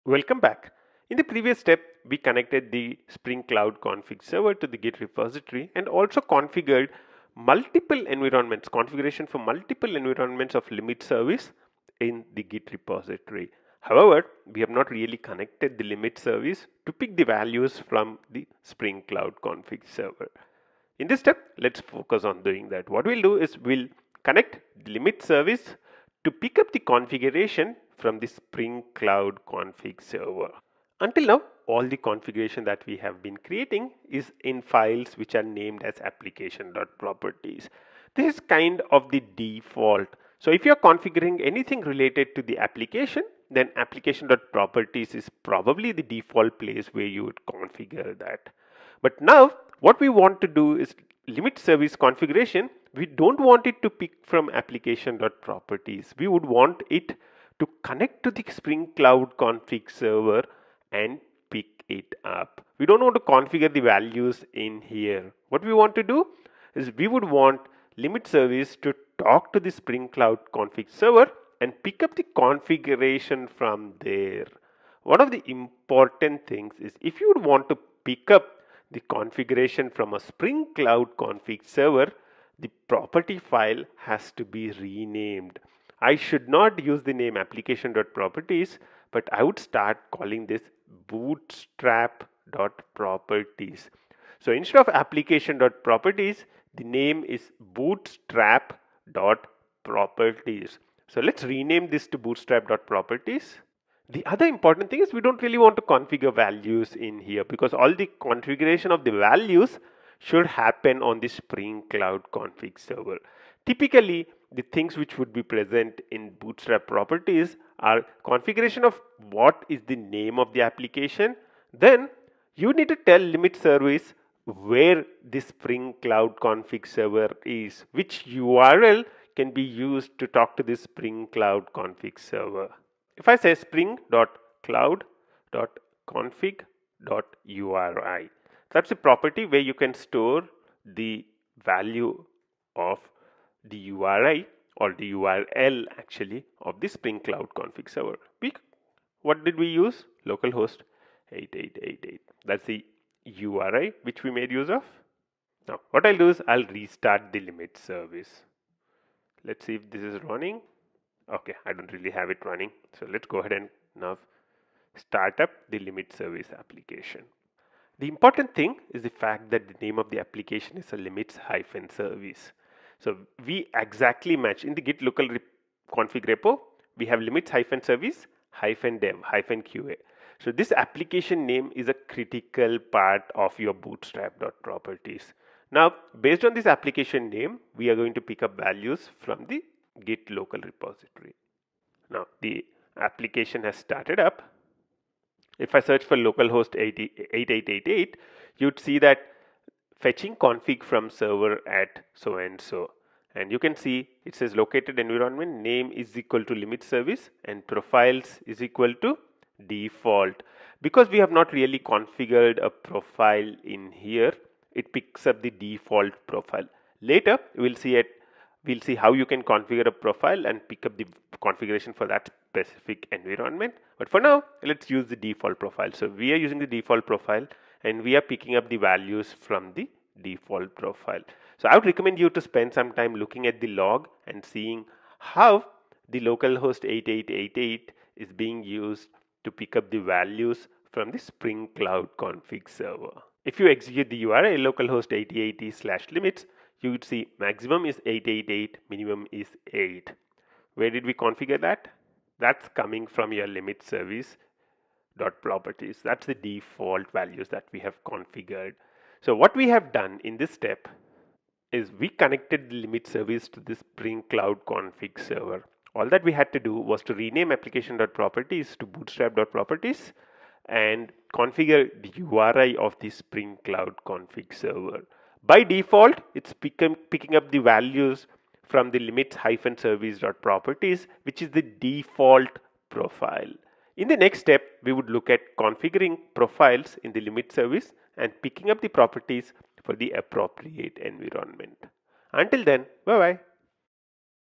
Welcome back. In the previous step, we connected the Spring Cloud config server to the Git repository and also configured multiple environments, configuration for multiple environments of limit service in the Git repository. However, we have not really connected the limit service to pick the values from the Spring Cloud config server. In this step, let's focus on doing that. What we'll do is we'll connect the limit service to pick up the configuration from the Spring Cloud config server. Until now, all the configuration that we have been creating is in files which are named as application.properties. This is kind of the default. So if you're configuring anything related to the application, then application.properties is probably the default place where you would configure that. But now what we want to do is limit service configuration. We don't want it to pick from application.properties. We would want it to connect to the Spring Cloud config server and pick it up. We don't want to configure the values in here. What we want to do is we would want limit service to talk to the Spring Cloud config server and pick up the configuration from there. One of the important things is if you would want to pick up the configuration from a Spring Cloud config server, the property file has to be renamed. I should not use the name application.properties, but I would start calling this bootstrap.properties. So instead of application.properties, the name is bootstrap.properties. So let's rename this to bootstrap.properties. The other important thing is we don't really want to configure values in here because all the configuration of the values should happen on the Spring Cloud config server. Typically, the things which would be present in Bootstrap properties are configuration of what is the name of the application. Then you need to tell limit service where the Spring Cloud config server is, which URL can be used to talk to the Spring Cloud config server. If I say spring.cloud.config.uri, that's a property where you can store the value of the URI or the URL actually of the Spring Cloud config server. What did we use? Localhost 8888. That's the URI which we made use of. Now what I'll do is I'll restart the limit service. Let's see if this is running. Okay, I don't really have it running. So let's go ahead and now start up the limit service application. The important thing is the fact that the name of the application is a limits-service. So we exactly match in the git local config repo. We have limits-service -dev -qa. So this application name is a critical part of your bootstrap.properties. Now, based on this application name, we are going to pick up values from the git local repository. Now the application has started up. If I search for localhost 8888, you'd see that fetching config from server at so and so. And you can see it says located environment name is equal to limit service and profiles is equal to default. Because we have not really configured a profile in here, it picks up the default profile. Later we'll see how you can configure a profile and pick up the configuration for that specific environment. But for now, let's use the default profile. So we are using the default profile and we are picking up the values from the default profile. So I would recommend you to spend some time looking at the log and seeing how the localhost 8888 is being used to pick up the values from the Spring Cloud config server. If you execute the URL localhost 8080/limits, you would see maximum is 888, minimum is 8. Where did we configure that? That's coming from your limit service dot properties. That's the default values that we have configured. So what we have done in this step is we connected the limit service to the Spring Cloud config server. All that we had to do was to rename application.properties to bootstrap.properties and configure the URI of the Spring Cloud config server. By default, it's picking up the values from the limits-service.properties, which is the default profile. In the next step, we would look at configuring profiles in the limit service and picking up the properties for the appropriate environment. Until then, bye bye.